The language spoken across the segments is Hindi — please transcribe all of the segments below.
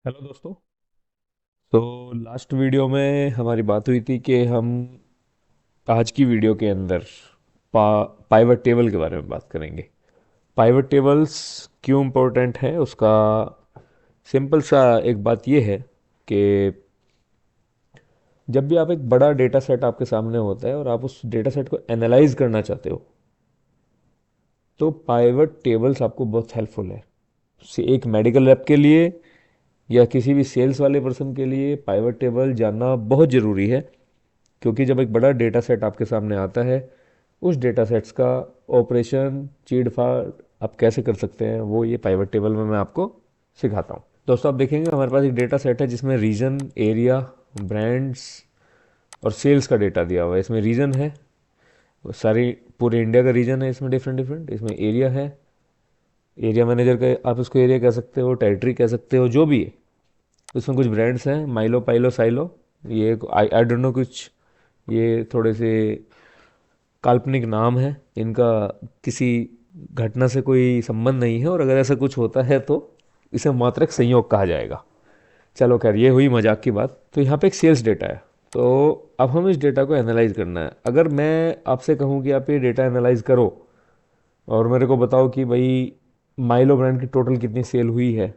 हेलो दोस्तों। तो लास्ट वीडियो में हमारी बात हुई थी कि हम आज की वीडियो के अंदर पाइवट टेबल के बारे में बात करेंगे। पाइवट टेबल्स क्यों इम्पोर्टेंट है उसका सिंपल सा एक बात ये है कि जब भी आप एक बड़ा डेटा सेट आपके सामने होता है और आप उस डेटा सेट को एनालाइज करना चाहते हो तो पाइवट टेबल्स आपको बहुत हेल्पफुल है। एक मेडिकल रैप के लिए या किसी भी सेल्स वाले पर्सन के लिए पाइवट टेबल जानना बहुत ज़रूरी है, क्योंकि जब एक बड़ा डेटा सेट आपके सामने आता है उस डेटा सेट्स का ऑपरेशन चीड़ फाड़ आप कैसे कर सकते हैं वो ये पाइवट टेबल में मैं आपको सिखाता हूँ। दोस्तों आप देखेंगे हमारे पास एक डेटा सेट है जिसमें रीजन, एरिया, ब्रांड्स और सेल्स का डेटा दिया हुआ है। इसमें रीजन है, वो सारी पूरे इंडिया का रीजन है, इसमें डिफरेंट डिफरेंट। इसमें एरिया है, एरिया मैनेजर का आप इसको एरिया कह सकते हो, टेरिटरी कह सकते हो, जो भी है। उसमें कुछ ब्रांड्स हैं, माइलो, पाइलो, साइलो। ये आई डोंट नो, कुछ ये थोड़े से काल्पनिक नाम है, इनका किसी घटना से कोई संबंध नहीं है, और अगर ऐसा कुछ होता है तो इसे मात्र एक संयोग कहा जाएगा। चलो खैर, ये हुई मजाक की बात। तो यहाँ पे एक सेल्स डेटा है, तो अब हम इस डेटा को एनालाइज करना है। अगर मैं आपसे कहूँ कि आप ये डेटा एनालाइज करो और मेरे को बताओ कि भाई माइलो ब्रांड की टोटल कितनी सेल हुई है,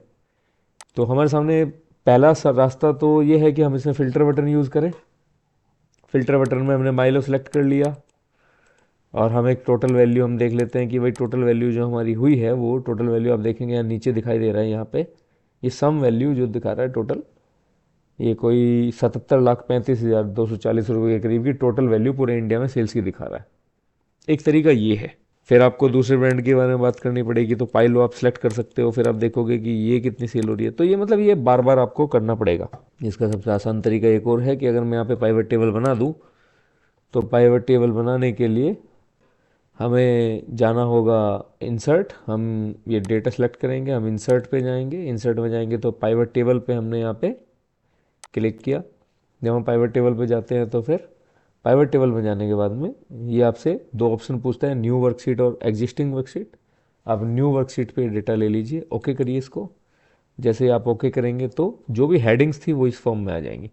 तो हमारे सामने पहला रास्ता तो ये है कि हम इसमें फ़िल्टर बटन यूज़ करें। फ़िल्टर बटन में हमने माइलो सेलेक्ट कर लिया और हम एक टोटल वैल्यू हम देख लेते हैं कि भाई टोटल वैल्यू जो हमारी हुई है वो टोटल वैल्यू आप देखेंगे यहाँ नीचे दिखाई दे रहा है। यहाँ पे ये सम वैल्यू जो दिखा रहा है टोटल, ये कोई 77,35,240 रुपये के करीब की टोटल वैल्यू पूरे इंडिया में सेल्स की दिखा रहा है। एक तरीका ये है। फिर आपको दूसरे ब्रांड के बारे में बात करनी पड़ेगी, तो पाइलो आप सेलेक्ट कर सकते हो। फिर आप देखोगे कि ये कितनी सेल हो रही है, तो ये मतलब ये बार बार आपको करना पड़ेगा। इसका सबसे आसान तरीका एक और है कि अगर मैं यहाँ पे पाइवट टेबल बना दूँ, तो पाइवट टेबल बनाने के लिए हमें जाना होगा इंसर्ट। हम ये डेटा सेलेक्ट करेंगे, हम इंसर्ट पे जाएंगे। इंसर्ट में जाएंगे तो पाइवट टेबल पे हमने यहाँ पे क्लिक किया। जब हम पाइवट टेबल पे जाते हैं तो फिर पाइवट टेबल में जाने के बाद में ये आपसे दो ऑप्शन पूछता है, न्यू वर्कशीट और एग्जिस्टिंग वर्कशीट। आप न्यू वर्कशीट पे डेटा ले लीजिए, ओके करिए इसको। जैसे आप ओके करेंगे तो जो भी हेडिंग्स थी वो इस फॉर्म में आ जाएंगी।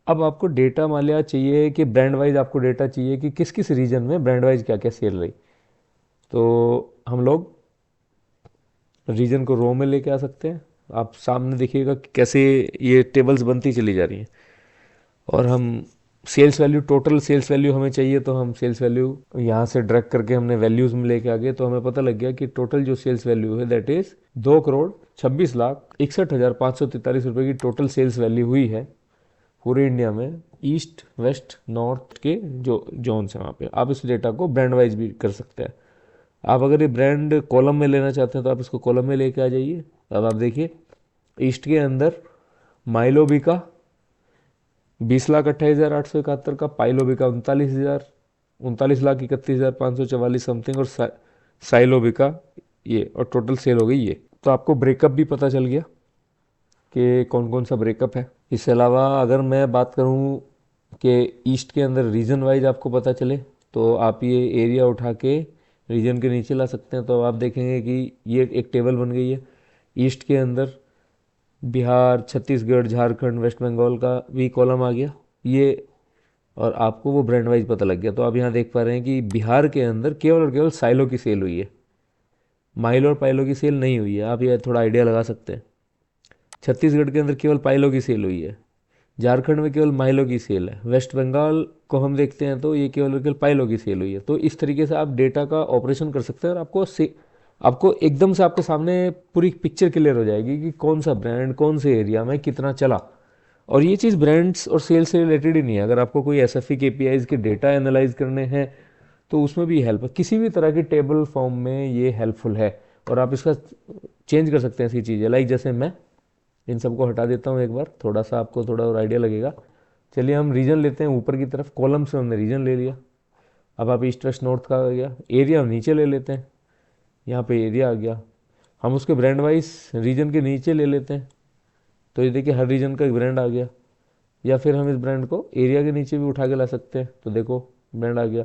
अब आपको डेटा मान लिया चाहिए कि ब्रांड वाइज आपको डेटा चाहिए कि किस किस रीजन में ब्रांड वाइज क्या क्या सेल रही, तो हम लोग रीजन को रो में लेके आ सकते हैं। आप सामने देखिएगा कि कैसे ये टेबल्स बनती चली जा रही हैं। और हम sales value, total sales value हमें चाहिए, तो हम सेल्स वैल्यू यहाँ से ड्रैग करके हमने वैल्यूज़ में लेके आ गए, तो हमें पता लग गया कि टोटल जो सेल्स वैल्यू है दैट इज़ 2,26,61,543 रुपये की टोटल सेल्स वैल्यू हुई है पूरे इंडिया में। ईस्ट, वेस्ट, नॉर्थ के जो जोन्स हैं वहाँ पे आप इस डेटा को ब्रांड वाइज भी कर सकते हैं। आप अगर ये ब्रांड कॉलम में लेना चाहते हैं तो आप इसको कॉलम में लेके आ जाइए। अब आप देखिए ईस्ट के अंदर माइलो बिका 20,28,871 का, पाइलो बिका 39,31,31,31,544 समथिंग, और साइलो बिका ये, और टोटल सेल हो गई ये। तो आपको ब्रेकअप भी पता चल गया कि कौन कौन सा ब्रेकअप है। इसके अलावा अगर मैं बात करूं कि ईस्ट के अंदर रीजन वाइज आपको पता चले, तो आप ये एरिया उठा के रीजन के नीचे ला सकते हैं। तो आप देखेंगे कि ये एक टेबल बन गई है। ईस्ट के अंदर बिहार, छत्तीसगढ़, झारखंड, वेस्ट बंगाल का भी कॉलम आ गया ये, और आपको वो ब्रांड वाइज पता लग गया। तो आप यहाँ देख पा रहे हैं कि बिहार के अंदर केवल और केवल साइलो की सेल हुई है, माइलो और पाइलो की सेल नहीं हुई है। आप ये थोड़ा आइडिया लगा सकते हैं। छत्तीसगढ़ के अंदर केवल पाइलो की सेल हुई है, झारखंड में केवल माइलो की सेल है, वेस्ट बंगाल को हम देखते हैं तो ये केवल और केवल पाइलो की सेल हुई है। तो इस तरीके से आप डेटा का ऑपरेशन कर सकते हैं, और आपको एकदम से आपके सामने पूरी पिक्चर क्लियर हो जाएगी कि कौन सा ब्रांड कौन से एरिया में कितना चला। और ये चीज़ ब्रांड्स और सेल्स से रिलेटेड ही नहीं है। अगर आपको कोई एस एफ ई KPIs के डेटा एनालाइज करने हैं तो उसमें भी हेल्प, किसी भी तरह की टेबल फॉर्म में ये हेल्पफुल है। और आप इसका चेंज कर सकते हैं ऐसी चीज़ें, लाइक जैसे मैं इन सबको हटा देता हूँ एक बार, थोड़ा सा आपको थोड़ा और आइडिया लगेगा। चलिए हम रीजन लेते हैं, ऊपर की तरफ कॉलम से हमने रीजन ले लिया। अब आप ईस्ट वेस्ट नॉर्थ का आ गया, एरिया हम नीचे ले लेते हैं, यहाँ पे एरिया आ गया। हम उसके ब्रांड वाइज रीजन के नीचे ले लेते हैं, तो ये देखिए हर रीजन का एक ब्रांड आ गया। या फिर हम इस ब्रांड को एरिया के नीचे भी उठा के ला सकते हैं, तो देखो ब्रांड आ गया।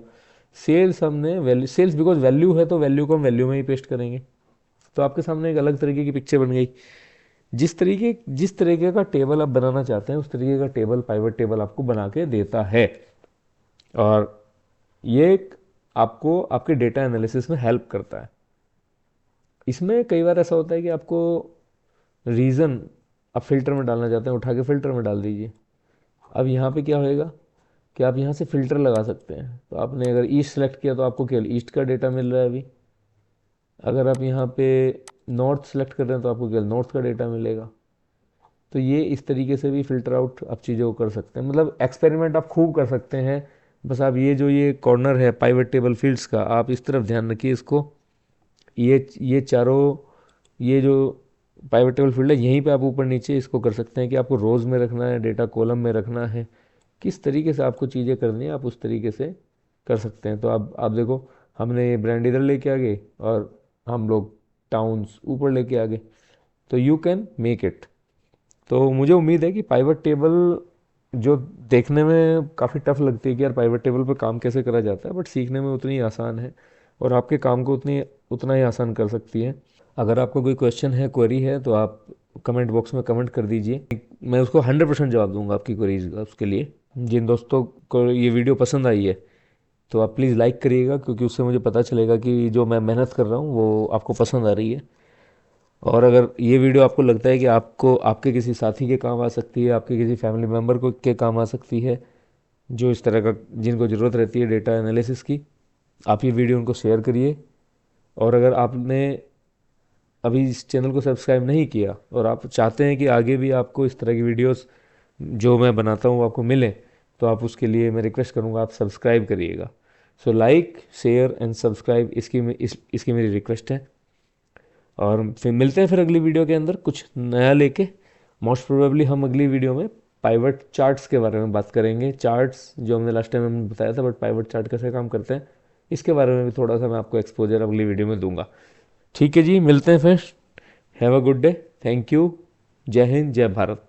सेल्स हमने वैल्यू, सेल्स बिकॉज वैल्यू है तो वैल्यू को हम वैल्यू में ही पेस्ट करेंगे। तो आपके सामने एक अलग तरीके की पिक्चर बन गई। जिस तरीके का टेबल आप बनाना चाहते हैं उस तरीके का टेबल पाइवट टेबल आपको बना के देता है। और ये आपको आपके डेटा एनालिसिस में हेल्प करता है। इसमें कई बार ऐसा होता है कि आपको रीज़न आप फिल्टर में डालना चाहते हैं, उठा के फिल्टर में डाल दीजिए। अब यहाँ पे क्या होएगा कि आप यहाँ से फ़िल्टर लगा सकते हैं। तो आपने अगर ईस्ट सेलेक्ट किया तो आपको केवल ईस्ट का डेटा मिल रहा है अभी। अगर आप यहाँ पे नॉर्थ सेलेक्ट कर रहे हैं तो आपको केवल नॉर्थ का डेटा मिलेगा। तो ये इस तरीके से भी फ़िल्टर आउट आप चीज़ों को कर सकते हैं। मतलब एक्सपेरिमेंट आप खूब कर सकते हैं। बस आप ये कॉर्नर है पाइवट टेबल फील्ड्स का, आप इस तरफ ध्यान रखिए इसको। ये चारों ये जो पाइवट टेबल फील्ड है यहीं पे आप ऊपर नीचे इसको कर सकते हैं कि आपको रोज़ में रखना है, डेटा कॉलम में रखना है, किस तरीके से आपको चीज़ें करनी है आप उस तरीके से कर सकते हैं। तो आप देखो हमने ये ब्रांड इधर लेके आ गए और हम लोग टाउन्स ऊपर लेके आ गए। तो यू कैन मेक इट। तो मुझे उम्मीद है कि पाइवट टेबल जो देखने में काफ़ी टफ लगती है कि यार पाइवट टेबल पर काम कैसे करा जाता है, बट सीखने में उतनी आसान है और आपके काम को उतना ही आसान कर सकती है। अगर आपको कोई क्वेश्चन है, क्वेरी है, तो आप कमेंट बॉक्स में कमेंट कर दीजिए। मैं उसको 100% जवाब दूंगा आपकी क्वेरीज का। उसके लिए जिन दोस्तों को ये वीडियो पसंद आई है तो आप प्लीज़ लाइक करिएगा, क्योंकि उससे मुझे पता चलेगा कि जो मैं मेहनत कर रहा हूँ वो आपको पसंद आ रही है। और अगर ये वीडियो आपको लगता है कि आपको आपके किसी साथी के काम आ सकती है, आपके किसी फैमिली मेम्बर को के काम आ सकती है, जो इस तरह का जिनको ज़रूरत रहती है डेटा एनालिसिस की, आप ये वीडियो उनको शेयर करिए। और अगर आपने अभी इस चैनल को सब्सक्राइब नहीं किया और आप चाहते हैं कि आगे भी आपको इस तरह की वीडियोस जो मैं बनाता हूँ आपको मिले, तो आप उसके लिए मैं रिक्वेस्ट करूँगा आप सब्सक्राइब करिएगा। So like share and subscribe इसकी मेरी रिक्वेस्ट है। और फिर मिलते हैं फिर अगली वीडियो के अंदर कुछ नया लेके। मोस्ट प्रोबेबली हम अगली वीडियो में पाइवट चार्ट्स के बारे में बात करेंगे। चार्ट्स जो हमने लास्ट टाइम हमने बताया था, बट पाइवट चार्ट कैसे काम करते हैं इसके बारे में भी थोड़ा सा मैं आपको एक्सपोजर अगली वीडियो में दूंगा। ठीक है जी, मिलते हैं फिर। Have a good day. Thank you. जय हिंद, जय भारत।